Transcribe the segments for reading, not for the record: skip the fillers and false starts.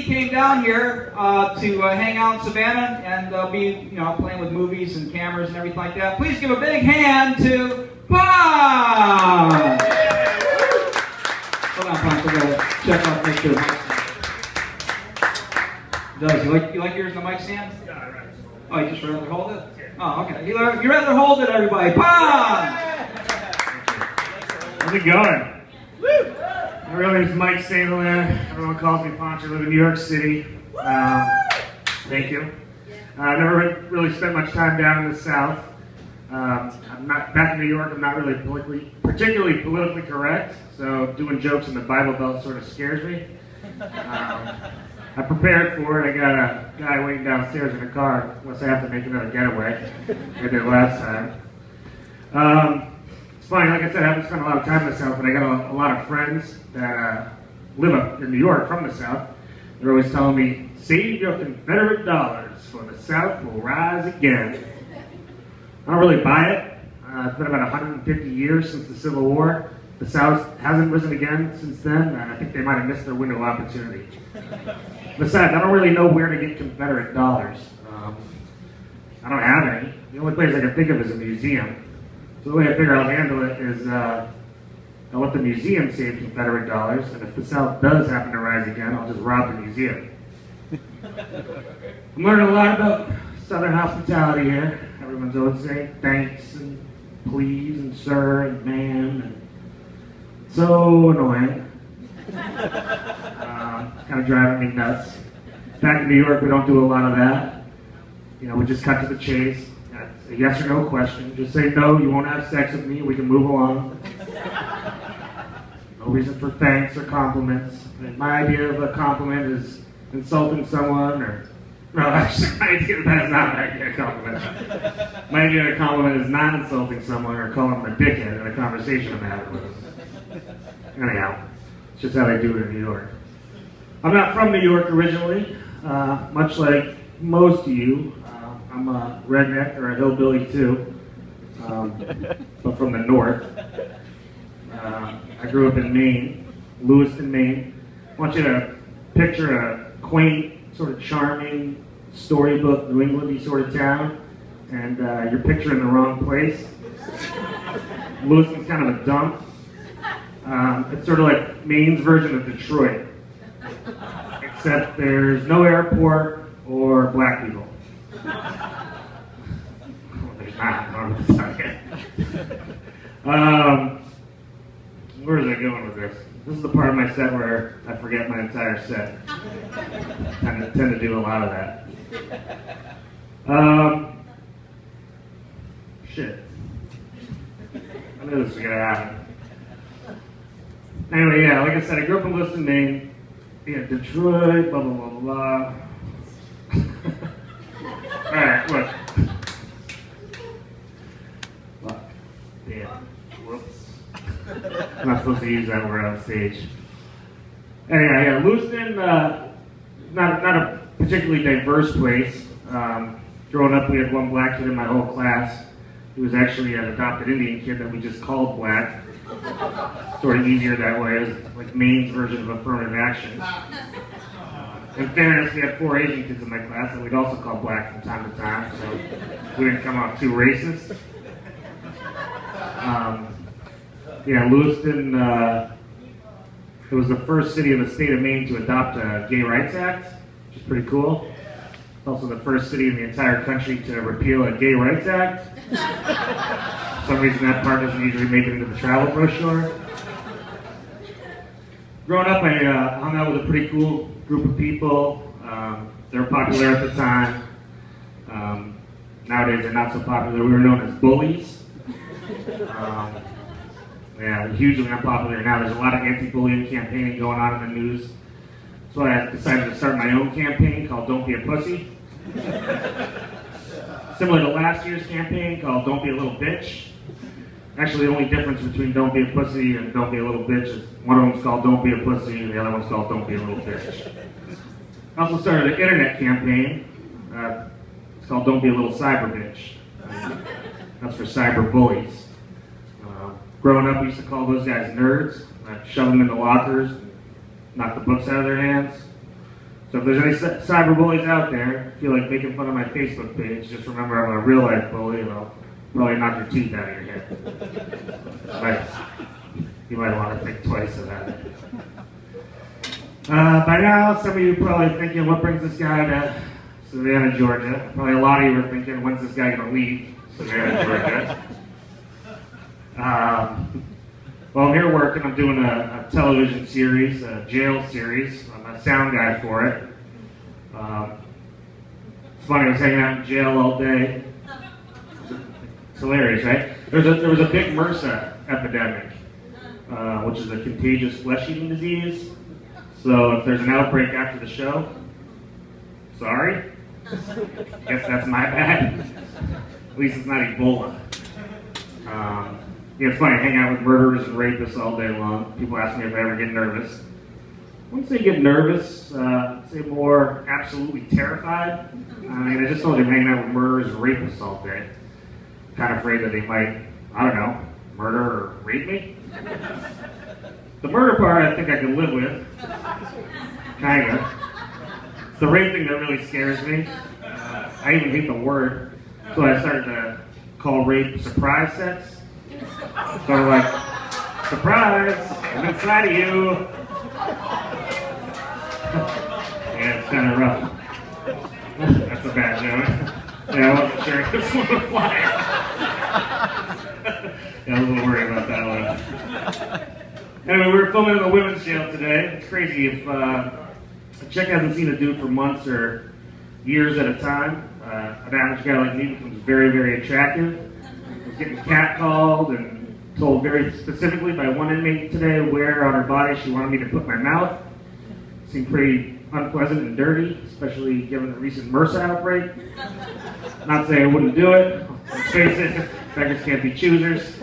came down here to hang out in Savannah, and they'll be, playing with movies and cameras and everything like that. Please give a big hand to Ponch! Hold on, Ponch. We're gonna check out, make sure. Does you like yours in the mic stand? Yeah, right. Oh, you just rather hold it? Oh, okay. You rather hold it, everybody. Ponch! How's it going? Woo! My real name is Mike Hilaire. Everyone calls me Ponch. I live in New York City. Thank you. I've never really spent much time down in the South. I'm not back in New York. I'm not really particularly politically correct, so doing jokes in the Bible Belt sort of scares me. I prepared for it. I got a guy waiting downstairs in a car, unless I have to make another getaway. I did last time. It's funny, like I said, I haven't spent a lot of time in the South, but I got a lot of friends that live up in New York from the South. They're always telling me, save your Confederate dollars, for the South will rise again. I don't really buy it. It's been about 150 years since the Civil War. The South hasn't risen again since then. I think they might have missed their window of opportunity. Besides, I don't really know where to get Confederate dollars. I don't have any. The only place I can think of is a museum. So the way I figure I'll handle it is I'll let the museum save Confederate dollars, and if the South does happen to rise again, I'll just rob the museum. I'm learning a lot about Southern hospitality here. Everyone's always saying thanks and please and sir and ma'am, and so annoying. Kind of driving me nuts. Back in New York, we don't do a lot of that. We just cut to the chase. It's a yes or no question. Just say no, you won't have sex with me, we can move along. No reason for thanks or compliments. My idea of a compliment is insulting someone or... No, actually, my idea of that is not my idea of a compliment. My idea of a compliment is not insulting someone or calling them a dickhead in a conversation I'm having with them. Anyhow, it's just how they do it in New York. I'm not from New York originally, much like most of you. I'm a redneck or a hillbilly too, but from the north. I grew up in Maine, Lewiston, Maine. I want you to picture a quaint, sort of charming, storybook, New England-y sort of town, and you're picturing the wrong place. Lewiston's kind of a dump. It's sort of like Maine's version of Detroit, except there's no airport or black people. Well, there's not. I don't know what to tell you. Where is I going with this? This is the part of my set where I forget my entire set. I tend to do a lot of that. Shit. I knew this was going to happen. Anyway, yeah, like I said, I grew up in Lewiston, Maine. Yeah, Detroit, blah, blah, blah, blah, blah. Alright, look. Fuck. Damn. Whoops. I'm not supposed to use that word on stage. Anyway, yeah, Lewiston, not a particularly diverse place. Growing up, we had one black kid in my whole class. He was actually an adopted Indian kid that we just called black. Sort of easier that way. It was like Maine's version of affirmative action. In fairness, we had 4 Asian kids in my class that we'd also call black from time to time, so we didn't come off too racist. Yeah, Lewiston, it was the first city in the state of Maine to adopt a Gay Rights Act, which is pretty cool. It's also the first city in the entire country to repeal a Gay Rights Act. For some reason that part doesn't usually make it into the travel brochure. Growing up, I hung out with a pretty cool group of people. They were popular at the time. Nowadays they're not so popular. We were known as bullies. Yeah, hugely unpopular now. There's a lot of anti-bullying campaigning going on in the news. That's why I decided to start my own campaign called Don't Be a Pussy. Similar to last year's campaign called Don't Be a Little Bitch. Actually, the only difference between Don't Be a Pussy and Don't Be a Little Bitch is one of them's called Don't Be a Pussy and the other one's called Don't Be a Little Bitch. I also started an internet campaign. It's called Don't Be a Little Cyber Bitch. That's for cyber bullies. Growing up, we used to call those guys nerds. I'd shove them into lockers, and knock the books out of their hands. So if there's any cyber bullies out there, feel like making fun of my Facebook page, just remember I'm a real life bully and I'll probably knock your teeth out of your head. You might want to think twice about it. By now, some of you are probably thinking, what brings this guy to Savannah, Georgia? Probably a lot of you are thinking, when's this guy going to leave Savannah, Georgia? Well, I'm here working. I'm doing a television series, a jail series. I'm a sound guy for it. It's funny, I was hanging out in jail all day. It's hilarious, right? There was a big MRSA epidemic, which is a contagious flesh-eating disease. So if there's an outbreak after the show, sorry. Guess that's my bad. At least it's not Ebola. Yeah, it's funny, I hang out with murderers and rapists all day long. People ask me if I ever get nervous. I wouldn't say get nervous, I'd say more absolutely terrified. I mean, I just told you I'm hanging out with murderers and rapists all day. Kind of afraid that they might, I don't know, murder or rape me. The murder part I think I can live with. Kinda. It's the rape thing that really scares me. I even hate the word. So I started to call rape surprise sex. Sort of like, surprise, I'm inside of you. Yeah, it's kind of rough. That's a bad joke. Yeah, I wasn't sure if this one would fly. Yeah, I was a little worried about that one. Anyway, we were filming in the women's jail today. It's crazy if a chick hasn't seen a dude for months or years at a time. An average guy like me becomes very, very attractive. I was getting catcalled and told very specifically by one inmate today where on her body she wanted me to put my mouth. It seemed pretty unpleasant and dirty, especially given the recent MRSA outbreak. Not saying I wouldn't do it. Let's face it, beggars can't be choosers.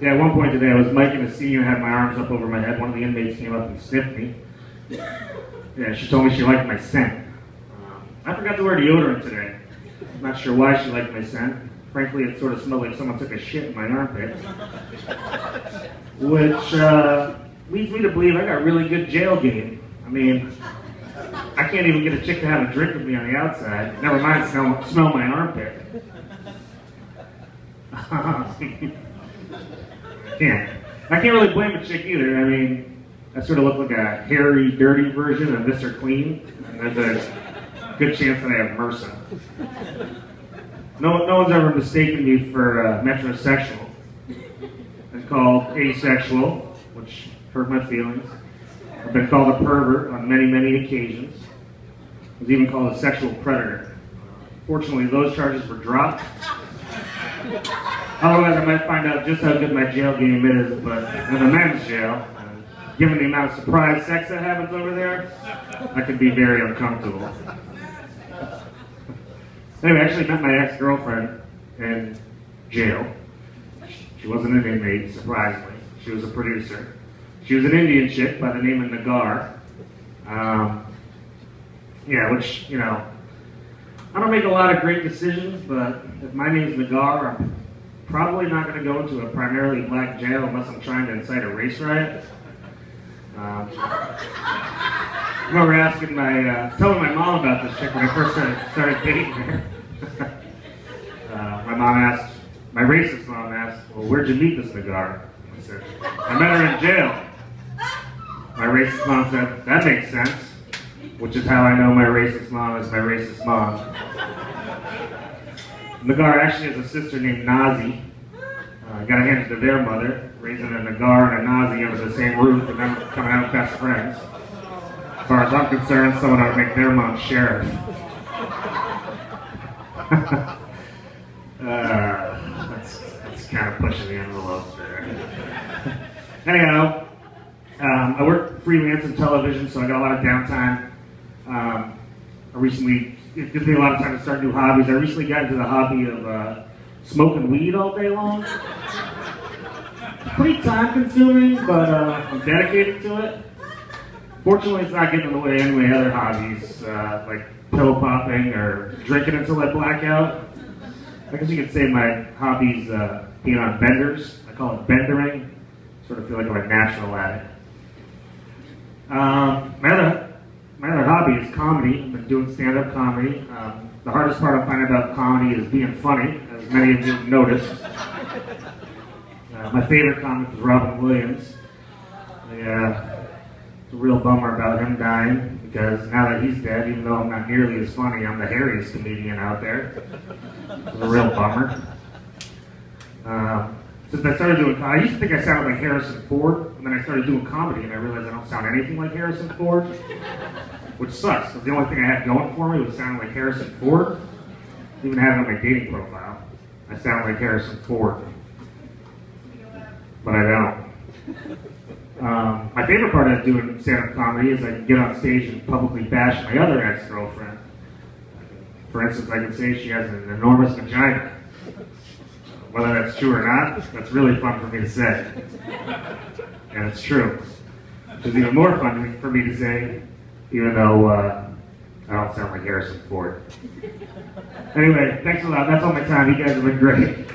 Yeah, at one point today I was miking a scene and had my arms up over my head. One of the inmates came up and sniffed me. Yeah, she told me she liked my scent. I forgot to wear deodorant today. I'm not sure why she liked my scent. Frankly, it sort of smelled like someone took a shit in my armpit. Which leads me to believe I got really good jail game. I mean, I can't even get a chick to have a drink with me on the outside. Never mind smell my armpit. I can't really blame a chick either. I mean, I sort of look like a hairy, dirty version of Mr. Clean. And there's a good chance that I have MRSA. No one's ever mistaken me for metrosexual. It's called asexual, which hurt my feelings. I've been called a pervert on many, many occasions. I was even called a sexual predator. Fortunately, those charges were dropped. Otherwise, I might find out just how good my jail game is, but in a men's jail, given the amount of surprise sex that happens over there, I could be very uncomfortable. Anyway, I actually met my ex-girlfriend in jail. She wasn't an inmate, surprisingly. She was a producer. She was an Indian chick by the name of Nagar. Yeah, which, you know, I don't make a lot of great decisions, but if my name's Nagar, I'm probably not going to go into a primarily black jail unless I'm trying to incite a race riot. I remember asking telling my mom about this chick when I first started dating her. My racist mom asked, well, where'd you meet this Nagar? I said, I met her in jail. My racist mom said, that makes sense, which is how I know my racist mom is my racist mom. Nagar actually has a sister named Nazi. I got to hand it to their mother, raising a Nagar and a Nazi under the same roof and them coming out best friends. As far as I'm concerned, someone ought to make their mom sheriff. That's kind of pushing the envelope there. Anyhow, I work freelance in television, so I got a lot of downtime. It gives me a lot of time to start new hobbies. I recently got into the hobby of smoking weed all day long. It's pretty time consuming, but I'm dedicated to it. Fortunately, it's not getting in the way of any of my other hobbies, like pill popping or drinking until I black out. I guess you could say my hobby's being on benders. I call it bendering. Sort of feel like I'm a natural at it. My other hobby is comedy. I've been doing stand-up comedy. The hardest part I find about comedy is being funny, as many of you have noticed. My favorite comic is Robin Williams. It's a real bummer about him dying, because now that he's dead, even though I'm not nearly as funny, I'm the hairiest comedian out there. It's a real bummer. Since I started doing comedy, I used to think I sounded like Harrison Ford, and then I started doing comedy, and I realized I don't sound anything like Harrison Ford, which sucks. The only thing I had going for me was sounding like Harrison Ford. I even had it on my dating profile. I sound like Harrison Ford, but I don't. My favorite part of doing stand-up comedy is I can get on stage and publicly bash my other ex-girlfriend. For instance, I can say she has an enormous vagina. Whether that's true or not, that's really fun for me to say. And it's true. Which is even more fun for me to say, even though I don't sound like Harrison Ford. Anyway, thanks a lot. That's all my time. You guys have been great.